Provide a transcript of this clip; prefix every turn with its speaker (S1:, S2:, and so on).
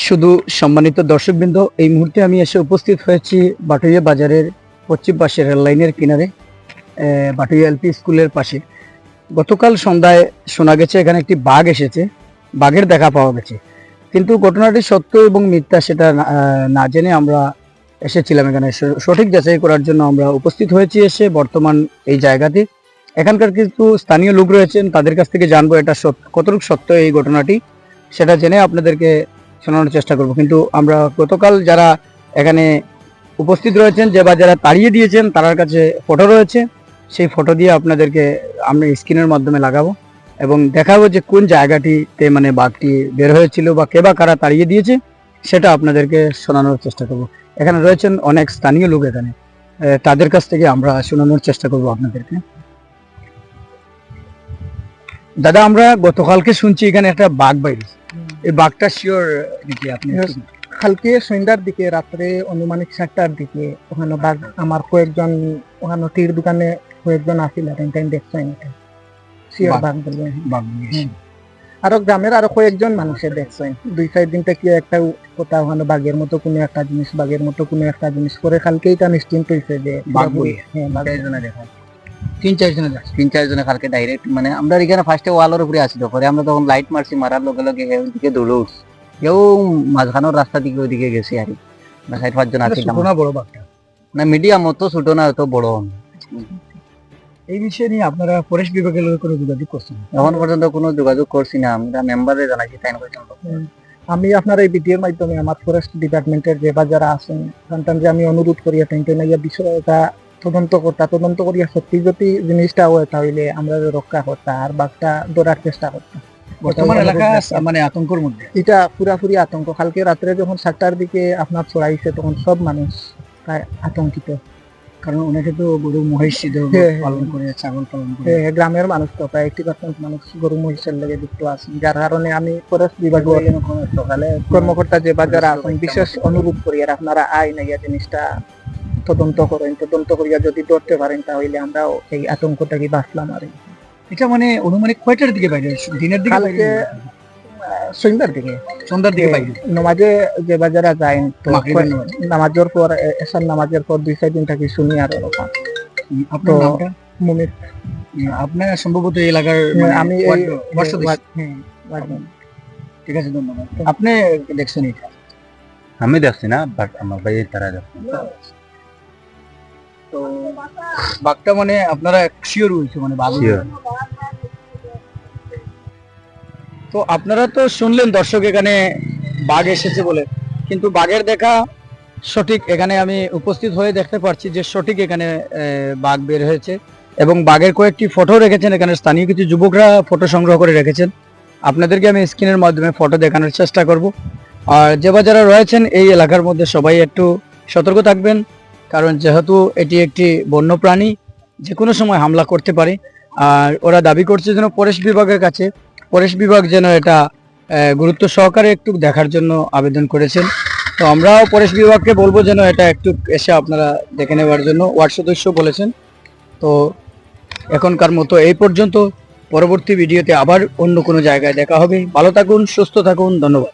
S1: শুধু সম্মানিত দর্শকবৃন্দ, এই মুহূর্তে আমি এসে উপস্থিত হয়েছি বাটুইয়া বাজারের পশ্চিম পাশে রেল লাইনের কিনারে, বাটুইয়া এলপি স্কুলের পাশে। গতকাল সন্ধ্যায় শোনা গেছে এখানে একটি বাঘ এসেছে, বাঘের দেখা পাওয়া গেছে, কিন্তু ঘটনাটি সত্য এবং মিথ্যা সেটা না জেনে আমরা এসেছিলাম এখানে সঠিক যাচাই করার জন্য। আমরা উপস্থিত হয়েছি এসে বর্তমান এই জায়গাতে। এখানকার কিছু স্থানীয় লোক রয়েছেন, তাদের কাছ থেকে জানবো এটা কতটুকু সত্য এই ঘটনাটি, সেটা জেনে আপনাদেরকে শোনানোর চেষ্টা করব। কিন্তু আমরা গতকাল যারা এখানে উপস্থিত রয়েছেন বা যারা তাড়িয়ে দিয়েছেন তার কাছে ফটো রয়েছে, সেই ফটো দিয়ে আপনাদেরকে আমরা স্ক্রিনের মাধ্যমে লাগাবো এবং দেখাবো যে কোন জায়গাটিতে মানে বাঘটি বের হয়েছিল বা কে বা কারা তাড়িয়ে দিয়েছে সেটা আপনাদেরকে শোনানোর চেষ্টা করব। এখানে রয়েছেন অনেক স্থানীয় লোক, এখানে তাদের কাছ থেকে আমরা শোনানোর চেষ্টা করব আপনাদেরকে। দাদা, আমরা গতকালকে শুনছি এখানে একটা বাঘ বাইরেছে, এই বাঘটা শিওর নাকি আপনি?
S2: কালকে সন্ধ্যার দিকে, রাত্রে অনুমানিক 7টার দিকে ওখানে বাঘ, আমার কয়েকজন ওখানে টির দোকানে কয়েকজন আসিল, দেখছেন শিওর বাঘ বলবে। আরো গ্রামের আরো কয়েকজন মানুষে দেখছেন 2-4 দিন থেকে একটা কথা ওখানে বাঘের মতো কোনো একটা জিনিস, বাঘের মতো কোনো একটা জিনিস করে কালকে এটা নিশ্চিন্ত হয়েছে যে বাঘ বলে। হ্যাঁ, বাঘের জন্য দেখা
S1: 3-4 জনে কালকে ডাইরেক্ট, মানে আমরা এখানে ফার্স্টে ওয়ালের উপরে আসিল, পরে আমরা তখন লাইট মারছি, মারার লগে লগে ওইদিকে দৌড়ে উঠছি, কেউ মাঝখানোর রাস্তা দিকে ওইদিকে গেছি আর 4-5 জন আসি। বড় বাঘটা না, মিডিয়াম মতো, ছোট না তো বড়। এই বিষয়ে নিয়ে আপনারা ফরেস্ট বিভাগের লোকের কোনো যোগাযোগ করছেন? এখন পর্যন্ত কোনো যোগাযোগ করছি না, আমরা মেম্বারে জানাইছি তাই পর্যন্ত।
S2: আমি আপনার এই ভিডিওর মাধ্যমে আমার ফরেস্ট ডিপার্টমেন্টের যে বা যারা আছেন জানতাম যে আমি অনুরোধ করি বিষয়টা তদন্ত করিয়া সত্যি যদি জিনিসটা হয় তাহলে আমরা রক্ষা করতাম আর বাঘটা ধরার চেষ্টা করতাম।
S1: বর্তমান এলাকা মানে আতঙ্কের মধ্যে,
S2: এটা পুরাপুরি আতঙ্ক। কালকে রাত্রে যখন 7টার দিকে আপনার ছড়াইছে তখন সব মানুষ প্রায় আতঙ্কিত,
S1: কারণ অনেকে তো গরু মহিষ পালন করে, ছাগল পালন করে।
S2: গ্রামের মানুষ তো প্রায় 80% মানুষ গরু মহিষের লেগে যুক্ত আছে, যার কারণে আমি ফরেস্ট বিভাগের সকালে কর্মকর্তা যে বা যারা আছেন বিশেষ অনুরোধ করি আর আপনারা আইন এই জিনিসটা তদন্ত করেন, তদন্ত করিয়া যদি ধরতে পারেন তাহলে আমরাও এই আতঙ্ক থেকে বাঁচলাম। আর
S1: এটা মানে অনুমানিক কয়টার দিকে বাইরে? দিনের দিকে?
S2: কালকে সন্ধ্যার দিকে
S1: বাইরে
S2: নামাজে যে বাজারা যায়, তো নামাজের পর এসার নামাজের পর 2-4 দিন থাকি শুনি। আর
S1: আপনার নামটা?
S2: মুমিত।
S1: আপনার সম্ভবত এই এলাকার
S2: আমি
S1: ঠিক আছে, ধন্যবাদ। আপনি দেখছেন এটা?
S3: আমি দেখছি না, বাট আমার ভাই তারা দেখছে।
S1: তো বাঘটা মানে আপনারা শিওর হয়েছে মানে ভালো? তো আপনারা তো শুনলেন দর্শক, এখানে বাঘ এসেছে বলে, কিন্তু বাঘের দেখা সঠিক এখানে আমি উপস্থিত হয়ে দেখতে পাচ্ছি যে সঠিক এখানে বাঘ বের হয়েছে এবং বাঘের কয়েকটি ফটো রেখেছেন এখানে স্থানীয় কিছু যুবকরা, ফটো সংগ্রহ করে রেখেছেন। আপনাদেরকে আমি স্ক্রিনের মাধ্যমে ফটো দেখানোর চেষ্টা করব। আর যে বা যারা রয়েছেন এই এলাকার মধ্যে সবাই একটু সতর্ক থাকবেন, কারণ যেহেতু এটি একটি বন্য প্রাণী, যে কোনো সময় হামলা করতে পারে। আর ওরা দাবি করছে যেন ফরেস্ট বিভাগের কাছে, ফরেস্ট বিভাগ যেন এটা গুরুত্ব সহকারে একটু দেখার জন্য আবেদন করেছেন। তো আমরাও ফরেস্ট বিভাগকে বলবো যেন এটা একটু এসে আপনারা দেখে নেওয়ার জন্য ওয়ার্ড সদস্য বলেছেন। তো এখনকার মতো এই পর্যন্ত, পরবর্তী ভিডিওতে আবার অন্য কোনো জায়গায় দেখা হবে। ভালো থাকুন, সুস্থ থাকুন, ধন্যবাদ।